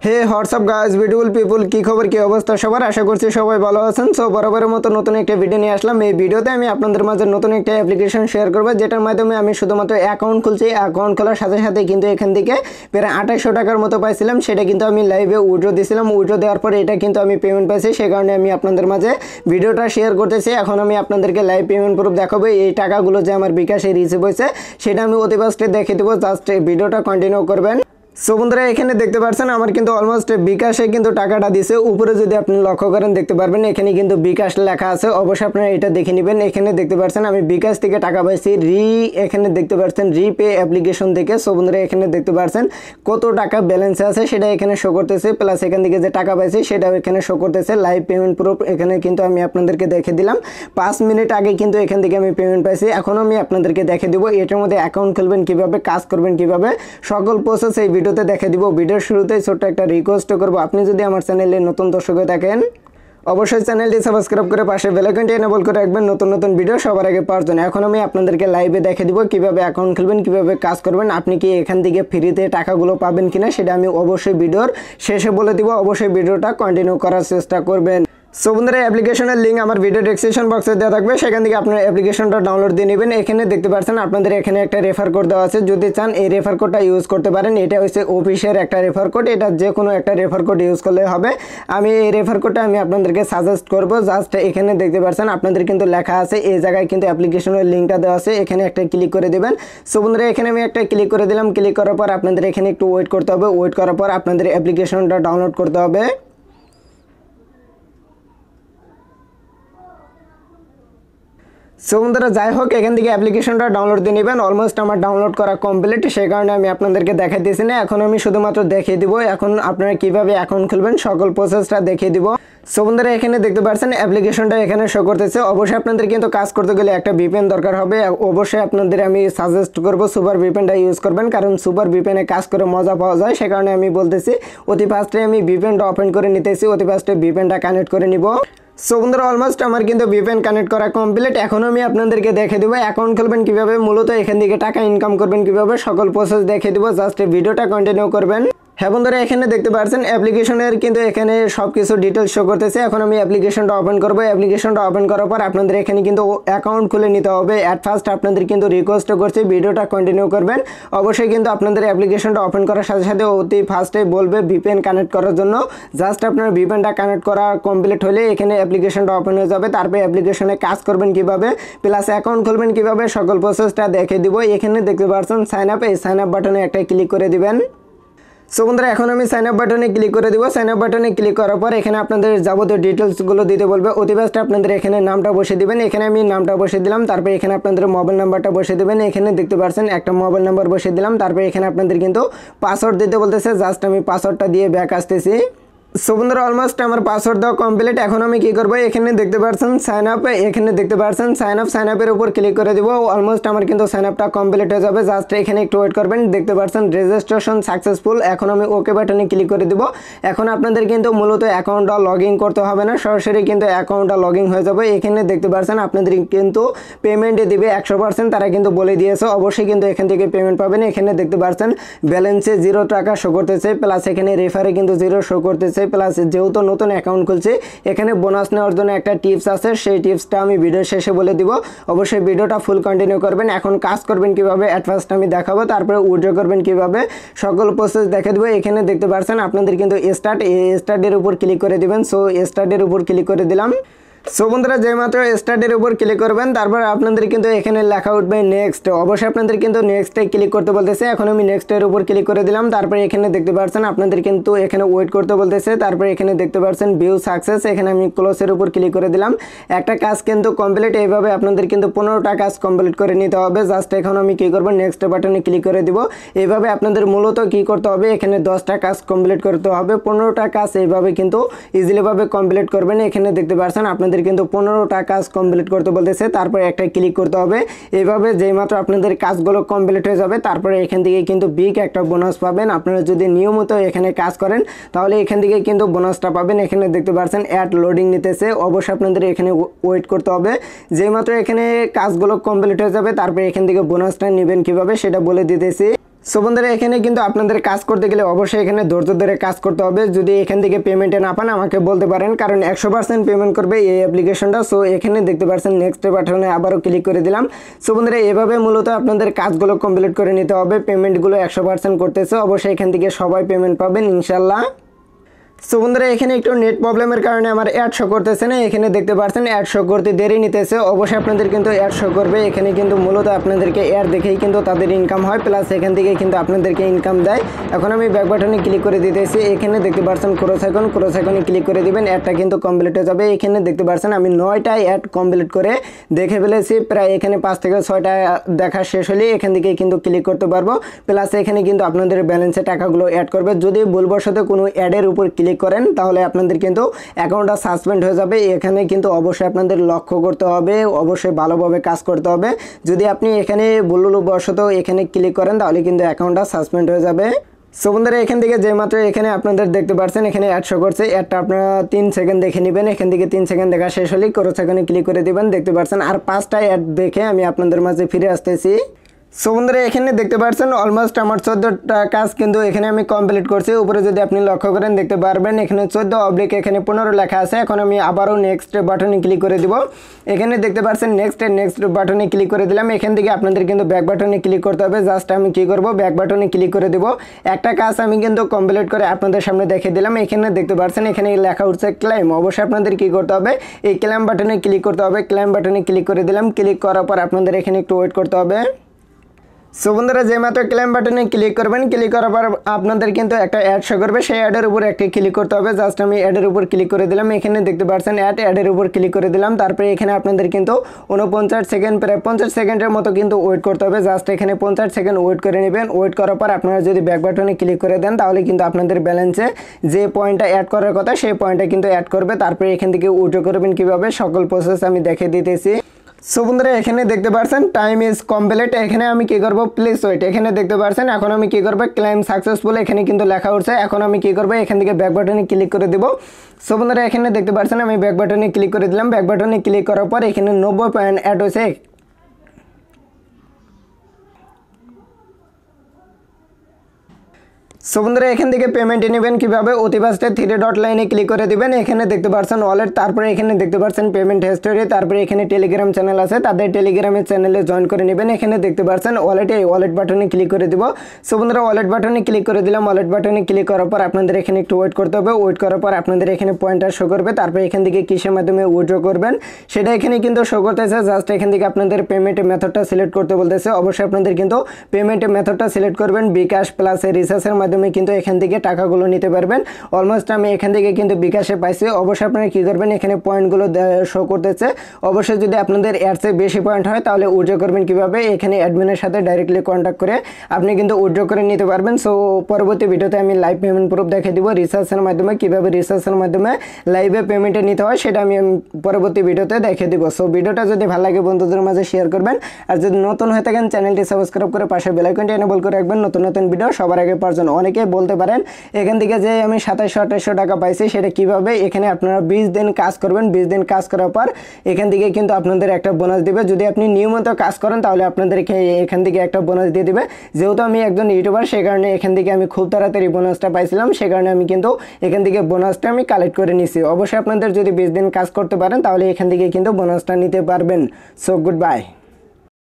হে WhatsApp guys beautiful people, কি খবর, কি অবস্থা সবার? আশা করছি সবাই ভালো আছেন। সো বরাবরের মতো নতুন একটা ভিডিও নিয়ে আসলাম। এই ভিডিওতে আমি আপনাদের মাঝে নতুন একটা অ্যাপ্লিকেশন শেয়ার করব, যেটার মাধ্যমে আমি শুধুমাত্র অ্যাকাউন্ট খুলছি। অ্যাকাউন্ট খোলার সাথে সাথে কিন্তু এখান থেকে প্রায় 2800 টাকার মতো পাইছিলাম। সেটা কিন্তু আমি লাইভে উইথড্র দিয়েছিলাম। উইথড্র দেওয়ার পরে এটা কিন্তু আমি পেমেন্ট পাইছি, সে কারণে আমি আপনাদের মাঝে ভিডিওটা শেয়ার করতেছি। এখন আমি আপনাদেরকে লাইভ পেমেন্ট প্রুফ দেখাবো। এই টাকাগুলো যে আমার বিকাশে রিসিভ হয়েছে সেটা আমি অতি ফাস্টে দেখিয়ে দেবো। জাস্ট ভিডিওটা কন্টিনিউ করবেন। সো বন্ধুরা, এখানে দেখতে পাচ্ছেন আমার কিন্তু অলমোস্ট বিকাশে কিন্তু টাকাটা দিছে। উপরে যদি আপনি লক্ষ্য করেন দেখতে পারবেন এখানে কিন্তু বিকাশ লেখা আছে। অবশ্যই আপনারা এটা দেখে নেবেন। এখানে দেখতে পাচ্ছেন আমি বিকাশ থেকে টাকা পাইছি এখানে দেখতে পাচ্ছেন রিপে অ্যাপ্লিকেশন থেকে। সো বন্ধুরা, এখানে দেখতে পাচ্ছেন কত টাকা ব্যালেন্সে আছে সেটা এখানে শো করতেছে, প্লাস এখান থেকে যে টাকা পাইছি সেটাও এখানে শো করতেছে। লাইভ পেমেন্ট প্রুফ এখানে কিন্তু আমি আপনাদেরকে দেখে দিলাম। 5 মিনিট আগে কিন্তু এখান থেকে আমি পেমেন্ট পাইছি। এখন আমি আপনাদেরকে দেখে দিব এটার মধ্যে অ্যাকাউন্ট খুলবেন কিভাবে, কাজ করবেন কিভাবে, সকল প্রসেস এই ভিডিওতে দেখে দিব। ভিডিওর শুরুতেই ছোট্ট একটা রিকোয়েস্ট করব, আপনি যদি আমার চ্যানেলে নতুন দর্শক হয়ে থাকেন অবশ্যই চ্যানেলটি সাবস্ক্রাইব করে পাশে বেল আইকনটি এনেবল করে রাখবেন নতুন নতুন ভিডিও সবার আগে পাওয়ার জন্য। এখন আমি আপনাদেরকে লাইভে দেখে দিব কিভাবে অ্যাকাউন্ট খুলবেন, কিভাবে কাজ করবেন, আপনি কি এখান থেকে ফ্রিতে টাকাগুলো পাবেন কিনা সেটা আমি অবশ্যই ভিডিওর শেষে বলে দিব। অবশ্যই ভিডিওটা কন্টিনিউ করার চেষ্টা করবেন। সো বন্ধুরা, অ্যাপ্লিকেশনের লিঙ্ক আমার ভিডিও ডেসক্রিপশন বক্সে দেওয়া থাকবে, সেখান থেকে আপনার অ্যাপ্লিকেশনটা ডাউনলোড দিয়ে নেবেন। এখানে দেখতে পাচ্ছেন আপনাদের এখানে একটা রেফার কোড দেওয়া আছে। যদি চান এই রেফার কোডটা ইউজ করতে পারেন। এটা হচ্ছে অফিসের একটা রেফার কোড, এটা যে কোনো একটা রেফার কোড ইউজ করলে হবে। আমি এই রেফার কোডটা আমি আপনাদেরকে সাজেস্ট করব। জাস্ট এখানে দেখতে পাচ্ছেন আপনাদের কিন্তু লেখা আছে, এই জায়গায় কিন্তু অ্যাপ্লিকেশনের লিঙ্কটা দেওয়া আছে, এখানে একটা ক্লিক করে দেবেন। সো বন্ধুরা, এখানে আমি একটা ক্লিক করে দিলাম। ক্লিক করার পর আপনাদের এখানে একটু ওয়েট করতে হবে। ওয়েট করার পর আপনাদের অ্যাপ্লিকেশনটা ডাউনলোড করতে হবে। সো বন্ধুরা, যাই হোক, এখান থেকে অ্যাপ্লিকেশনটা ডাউনলোড দিয়ে নেবেন। অলমোস্ট আমার ডাউনলোড করা কমপ্লিট, সেই কারণে আমি আপনাদেরকে দেখাই দিয়েছি না। এখন আমি শুধুমাত্র দেখিয়ে দিব এখন আপনারা কিভাবে অ্যাকাউন্ট খুলবেন, সকল প্রসেসটা দেখিয়ে দিব। সো বন্ধুরা, এখানে দেখতে পাচ্ছেন অ্যাপ্লিকেশনটা এখানে শো করতেছে। অবশ্যই আপনাদের কিন্তু কাজ করতে গেলে একটা ভিপিএন দরকার হবে। অবশ্যই আপনাদের আমি সাজেস্ট করব সুপার ভিপিএনটা ইউজ করবেন, কারণ সুপার ভিপিএনে কাজ করে মজা পাওয়া যায়। সে কারণে আমি বলতেছি অতি ফাস্টে আমি ভিপিএনটা ওপেন করে নিতেছি, অতি ফাস্টে ভিপিএনটা কানেক্ট করে নিব। সো বন্ধুরা, অলমোস্ট আমার কিন্তু ভিপিএন কানেক্ট করা কমপ্লিট। এখন আমি আপনাদেরকে দেখে দেবো অ্যাকাউন্ট খুলবেন কিভাবে, মূলত এখান থেকে টাকা ইনকাম করবেন কিভাবে, সকল প্রসেস দেখে দেবো। জাস্ট ভিডিওটা কন্টিনিউ করবেন। হ্যাঁ বন্ধুরা, এখানে দেখতে পাচ্ছেন অ্যাপ্লিকেশনের কিন্তু এখানে সব কিছু ডিটেলস শো করতেছে। এখন আমি অ্যাপ্লিকেশনটা ওপেন করবো। অ্যাপ্লিকেশনটা ওপেন করার পর আপনাদের এখানে কিন্তু অ্যাকাউন্ট খুলে নিতে হবে। অ্যাট ফার্স্ট আপনাদের কিন্তু রিকোয়েস্ট করছি ভিডিওটা কন্টিনিউ করবেন। অবশ্যই কিন্তু আপনাদের অ্যাপ্লিকেশনটা ওপেন করার সাথে সাথে অতি ফার্স্টে বলবে ভিপিএন কানেক্ট করার জন্য। জাস্ট আপনার ভিপিএনটা কানেক্ট করা কমপ্লিট হলে এখানে অ্যাপ্লিকেশনটা ওপেন হয়ে যাবে। তারপরে অ্যাপ্লিকেশনে কাজ করবেন কিভাবে, প্লাস অ্যাকাউন্ট খুলবেন কিভাবে, সকল প্রসেসটা দেখে দিব। এখানে দেখতে পাচ্ছেন সাইন আপ, এই সাইন আপ বাটনে একটা ক্লিক করে দিবেন। সো বন্ধুরা, এখন আমি সাইন আপ বাটনে ক্লিক করে দিব। সাইন আপ বাটনে ক্লিক করার পর এখানে আপনাদের যাবতীয় ডিটেলসগুলো দিতে বলবে। অতি ফার্স্টে আপনাদের এখানে নামটা বসিয়ে দিবেন। এখানে আমি নামটা বসিয়ে দিলাম। তারপরে এখানে আপনাদের মোবাইল নাম্বারটা বসিয়ে দেবেন। এখানে দেখতে পাচ্ছেন একটা মোবাইল নাম্বার বসিয়ে দিলাম। তারপরে এখানে আপনাদের কিন্তু পাসওয়ার্ড দিতে বলতেছে। জাস্ট আমি পাসওয়ার্ডটা দিয়ে ব্যাক আসতেছি। সো বন্ধুরা, অলমোস্ট আমার পাসওয়ার্ড দেওয়া কমপ্লিট। এখন আমি কি করবো, এখানে দেখতে পাচ্ছেন সাইন আপ, এখানে দেখতে পাচ্ছেন সাইন আপ, সাইন আপের উপর ক্লিক করে দিব। অলমোস্ট আমার কিন্তু সাইন আপটা কমপ্লিট হয়ে যাবে। জাস্ট এখানে একটু ওয়েট করবেন। দেখতে পাচ্ছেন রেজিস্ট্রেশন সাকসেসফুল। এখন আমি ওকে বাটনে ক্লিক করে দিব। এখন আপনাদের কিন্তু মূলত অ্যাকাউন্টটা লগ ইন করতে হবে না, সরাসরি কিন্তু অ্যাকাউন্টটা লগ ইন হয়ে যাবে। এখানে দেখতে পাচ্ছেন আপনাদের কিন্তু পেমেন্টে দিবে 100%, তারা কিন্তু বলে দিয়েছে। অবশ্যই কিন্তু এখান থেকে পেমেন্ট পাবেন। এখানে দেখতে পাচ্ছেন ব্যালেন্সে 0 টাকা শো করতেছে, প্লাস এখানে রেফারে কিন্তু 0 শো করতেছে, প্লাস যেহেতু নতুন অ্যাকাউন্ট খুলছে এখানে বোনাস নেওয়ার জন্য একটা টিপস আছে, সেই টিপসটা আমি ভিডিও শেষে বলে দিব। অবশ্যই ভিডিওটা ফুল কন্টিনিউ করবেন। এখন কাজ করবেন কিভাবে অ্যাট ফার্স্ট আমি দেখাবো, তারপরে উইথড্র করবেন কিভাবে, সকল প্রসেস দেখে দেবো। এখানে দেখতে পাচ্ছেন আপনাদের কিন্তু স্টার্টের উপর ক্লিক করে দিবেন। সো স্টার্টের উপর ক্লিক করে দিলাম। সো বন্ধুরা, যে মাত্র স্টার্টের উপর ক্লিক করবেন তারপর আপনাদের কিন্তু এখানে লেখা উঠবে নেক্সট। অবশ্যই আপনাদের কিন্তু নেক্সটে ক্লিক করতে বলতেছে। এখন আমি নেক্সটের উপর ক্লিক করে দিলাম। তারপরে এখানে দেখতে পাচ্ছেন আপনাদের কিন্তু এখানে ওয়েট করতে বলতেছে। তারপরে এখানে দেখতে পাচ্ছেন ভিউ সাকসেস, এখানে আমি ক্লোজের উপর ক্লিক করে দিলাম। একটা কাজ কিন্তু কমপ্লিট। এইভাবে আপনাদের কিন্তু 15টা কাজ কমপ্লিট করে নিতে হবে। জাস্ট এখন আমি কি করবো, নেক্সট বাটনে ক্লিক করে দিব। এইভাবে আপনাদের মূলত কি করতে হবে, এখানে 10টা কাজ কমপ্লিট করতে হবে। 15টা কাজ এইভাবে কিন্তু ইজিলিভাবে কমপ্লিট করবেন। এখানে দেখতে পাচ্ছেন আপনাদের কিন্তু 15টা কাজ কমপ্লিট করতে বলতেছে। তারপরে একটা ক্লিক করতে হবে। এইভাবে যেই মাত্র আপনাদের কাজগুলো কমপ্লিট হয়ে যাবে তারপরে এখান থেকে কিন্তু বিগ একটা বোনাস পাবেন। আপনারা যদি নিয়মিত এখানে কাজ করেন তাহলে এখান থেকে কিন্তু বোনাসটা পাবেন। এখানে দেখতে পাচ্ছেন অ্যাড লোডিং নিতেছে। অবশ্যই আপনাদের এখানে ওয়েট করতে হবে। যেই মাত্র এখানে কাজগুলো কমপ্লিট হয়ে যাবে তারপরে এখান থেকে বোনাসটা নেবেন কিভাবে সেটা বলে দিতেছি। সো বন্ধুরা এখানে কিন্তু আপনাদের কাজ করতে গেলে অবশ্যই এখানে ধৈর্য ধরে কাজ করতে হবে। যদি এখান থেকে পেমেন্টে না পান আমাকে বলতে পারেন, কারণ 100% পেমেন্ট করবে এই অ্যাপ্লিকেশনটা। সো এখানে দেখতে পাচ্ছেন নেক্সট বাটনে আবারও ক্লিক করে দিলাম। সো বন্ধুরা এভাবে মূলত আপনাদের কাজগুলো কমপ্লিট করে নিতে হবে। পেমেন্টগুলো 100% করতেছে, অবশ্যই এখান থেকে সবাই পেমেন্ট পাবেন ইনশাল্লাহ। সো বন্ধুরা এখানে একটু নেট প্রবলেমের কারণে আমার অ্যাড শো করতেছে না। এখানে দেখতে পাচ্ছেন অ্যাড শো করতে দেরি নিতেছে। অবশ্যই আপনাদের কিন্তু অ্যাড শো করবে। এখানে কিন্তু মূলত আপনাদেরকে অ্যাড দেখেই কিন্তু তাদের ইনকাম হয়, প্লাস এখান থেকে কিন্তু আপনাদেরকে ইনকাম দেয়। এখন আমি ব্যাক বাটনে ক্লিক করে দিতেছি। এখানে দেখতে পাচ্ছেন ক্রস আইকনে ক্লিক করে দিবেন, অ্যাডটা কিন্তু কমপ্লিট হয়ে যাবে। এখানে দেখতে পাচ্ছেন আমি 9টা অ্যাড কমপ্লিট করে দেখে ফেলেছি। প্রায় এখানে 5 থেকে 6টা দেখা শেষ হলে এখান থেকে কিন্তু ক্লিক করতে পারবো। প্লাস এখানে কিন্তু আপনাদের ব্যালেন্সে টাকাগুলো অ্যাড করবে। যদি ভুলবশত কোনো অ্যাডের উপর ক্লিক করেন তাহলে আপনাদের কিন্তু অ্যাকাউন্টটা সাসপেন্ড হয়ে যাবে। এখানে কিন্তু অবশ্যই আপনাদের লক্ষ্য করতে হবে, অবশ্যই ভালোভাবে কাজ করতে হবে। যদি আপনি এখানে ভুলবশত এখানে ক্লিক করেন তাহলে কিন্তু অ্যাকাউন্টটা সাসপেন্ড হয়ে যাবে। সো বন্ধুরা এখান থেকে যে মাত্র এখানে আপনাদের দেখতে পাচ্ছেন এখানে অ্যাড শো করছে, অ্যাডটা আপনারা 3 সেকেন্ড দেখে নেবেন। এখান থেকে 3 সেকেন্ড দেখা শেষ হলেই ক্রস আইকনে ক্লিক করে দিবেন। দেখতে পাচ্ছেন আর 5টা অ্যাড দেখে আমি আপনাদের মাঝে ফিরে আসতেছি। সো বন্ধুরা এখানে দেখতে পাচ্ছেন অলমোস্ট আমার 14টা কাজ কিন্তু এখানে আমি কমপ্লিট করছি। উপরে যদি আপনি লক্ষ্য করেন দেখতে পারবেন এখানে 14 / এখানে 15 লেখা আছে। এখন আমি আবারও নেক্সট বাটনে ক্লিক করে দিব। এখানে দেখতে পাচ্ছেন নেক্সট বাটনে ক্লিক করে দিলাম। এখান থেকে আপনাদের কিন্তু ব্যাক বাটনে ক্লিক করতে হবে। জাস্ট আমি কি করব, ব্যাক বাটনে ক্লিক করে দিব। একটা কাজ আমি কিন্তু কমপ্লিট করে আপনাদের সামনে দেখিয়ে দিলাম। এখানে দেখতে পাচ্ছেন এখানে লেখা উঠছে ক্লেম। অবশ্যই আপনাদের কি করতে হবে, এই ক্লেম বাটনে ক্লিক করতে হবে। ক্লেম বাটনে ক্লিক করে দিলাম। ক্লিক করার পর আপনাদের এখানে একটু ওয়েট করতে হবে। সো বন্ধুরা যে মাত্র ক্লেম বাটনে ক্লিক করবেন, ক্লিক করার পর আপনাদের কিন্তু একটা অ্যাড শো করবে। সেই অ্যাডের উপর একটি ক্লিক করতে হবে। জাস্ট আমি অ্যাডের উপর ক্লিক করে দিলাম। এখানে দেখতে পাচ্ছেন অ্যাডের উপর ক্লিক করে দিলাম। তারপরে এখানে আপনাদের কিন্তু 49 সেকেন্ড, প্রায় 50 সেকেন্ডের মতো কিন্তু ওয়েট করতে হবে। জাস্ট এখানে 50 সেকেন্ড ওয়েট করে নেবেন। ওয়েট করার পর আপনারা যদি ব্যাক বাটনে ক্লিক করে দেন তাহলে কিন্তু আপনাদের ব্যালেন্সে যে পয়েন্টটা অ্যাড করার কথা সেই পয়েন্টটা কিন্তু অ্যাড করবে। তারপরে এখান থেকে উইথড্র করবেন কীভাবে সকল প্রসেস আমি দেখিয়ে দিতেছি। সো বন্ধুরা এখানে দেখতে পাচ্ছেন টাইম ইজ কমপ্লিট। এখানে আমি কি করব, প্লিজ ওয়েট। এখানে দেখতে পাচ্ছেন এখন আমি কি করব, ক্লেম সাকসেসফুল এখানে কিন্তু লেখা উঠছে। এখন আমি কি করব, এখান থেকে ব্যাক বাটনে ক্লিক করে দেব। সো বন্ধুরা এখানে দেখতে পাচ্ছেন আমি ব্যাক বাটনে ক্লিক করে দিলাম। ব্যাক বাটনে ক্লিক করার পর এখানে 90 পয়েন্ট অ্যাড হয়েছে। সো বন্ধুরা এখান থেকে পেমেন্ট নেবেন কীভাবে, অতি ফার্স্টে 3 ডট লাইনে ক্লিক করে দিবেন। এখানে দেখতে পাচ্ছেন ওয়ালেট, তারপরে এখানে দেখতে পাচ্ছেন পেমেন্ট হিস্টোরি, তারপরে এখানে টেলিগ্রাম চ্যানেল আছে, তাদের টেলিগ্রামের চ্যানেলে জয়েন করে নেবেন। এখানে দেখতে পাচ্ছেন ওয়ালেট বাটনে ক্লিক করে দিব। সো বন্ধুরা ওয়ালেট বাটনে ক্লিক করে দিলাম। ওয়ালেট বাটনে ক্লিক করার পর আপনাদের এখানে একটু ওয়েট করতে হবে। ওয়েট করার পর আপনাদের এখানে পয়েন্টার শো করবে। তারপরে এখান থেকে কিসের মাধ্যমে উইথড্র করবেন সেটা এখানে কিন্তু শো করতেছে। জাস্ট এখান থেকে আপনাদের পেমেন্ট মেথডটা সিলেক্ট করতে বলতেছে। অবশ্যই আপনাদের কিন্তু পেমেন্ট মেথডটা সিলেক্ট করবেন। bKash প্লাস রিচার্জের মাধ্যমে কিন্তু এখান থেকে টাকাগুলো নিতে পারবেন। অলমোস্ট আমি এখান থেকে কিন্তু bKash-এ পাইছি। অবশ্যই আপনারা কী করবেন, এখানে পয়েন্টগুলো শো করতেছে। অবশ্যই যদি আপনাদের অ্যাডসে বেশি পয়েন্ট হয় তাহলে উইথড্র করবেন কীভাবে, এখানে অ্যাডমিনের সাথে ডাইরেক্টলি কন্ট্যাক্ট করে আপনি কিন্তু উইথড্র করে নিতে পারবেন। সো পরবর্তী ভিডিওতে আমি লাইভ পেমেন্ট প্রুফ দেখিয়ে দিব রিচার্জের মাধ্যমে, কীভাবে রিচার্জের মাধ্যমে লাইভে পেমেন্টে নিতে হয় সেটা আমি পরবর্তী ভিডিওতে দেখিয়ে দিব। সো ভিডিওটা যদি ভালো লাগে বন্ধুদের মাঝে শেয়ার করবেন। আর যদি নতুন হয়ে থাকেন চ্যানেলটি সাবস্ক্রাইব করে পাশে বেল আইকনটি এনেবল করে রাখবেন নতুন ভিডিও সবার আগে পাওয়ার জন্য। অনেকেই বলতে পারেন এখান থেকে যে আমি 2700-2800 টাকা পাইছি সেটা কিভাবে, এখানে আপনারা 20 দিন কাজ করবেন। 20 দিন কাজ করার পর এখান থেকে কিন্তু আপনাদের একটা বোনাস দিবে। যদি আপনি নিয়মিত কাজ করেন তাহলে আপনাদেরকে এখান থেকে একটা বোনাস দিয়ে দিবে। যেহেতু আমি একজন ইউটিউবার সেই কারণে এখান থেকে আমি খুব তাড়াতাড়ি বোনাসটা পাইছিলাম, সেই কারণে আমি কিন্তু এখান থেকে বোনাসটা আমি কালেক্ট করে নিছি। অবশ্যই আপনাদের যদি 20 দিন কাজ করতে পারেন তাহলে এখান থেকে কিন্তু বোনাসটা নিতে পারবেন। So good bye.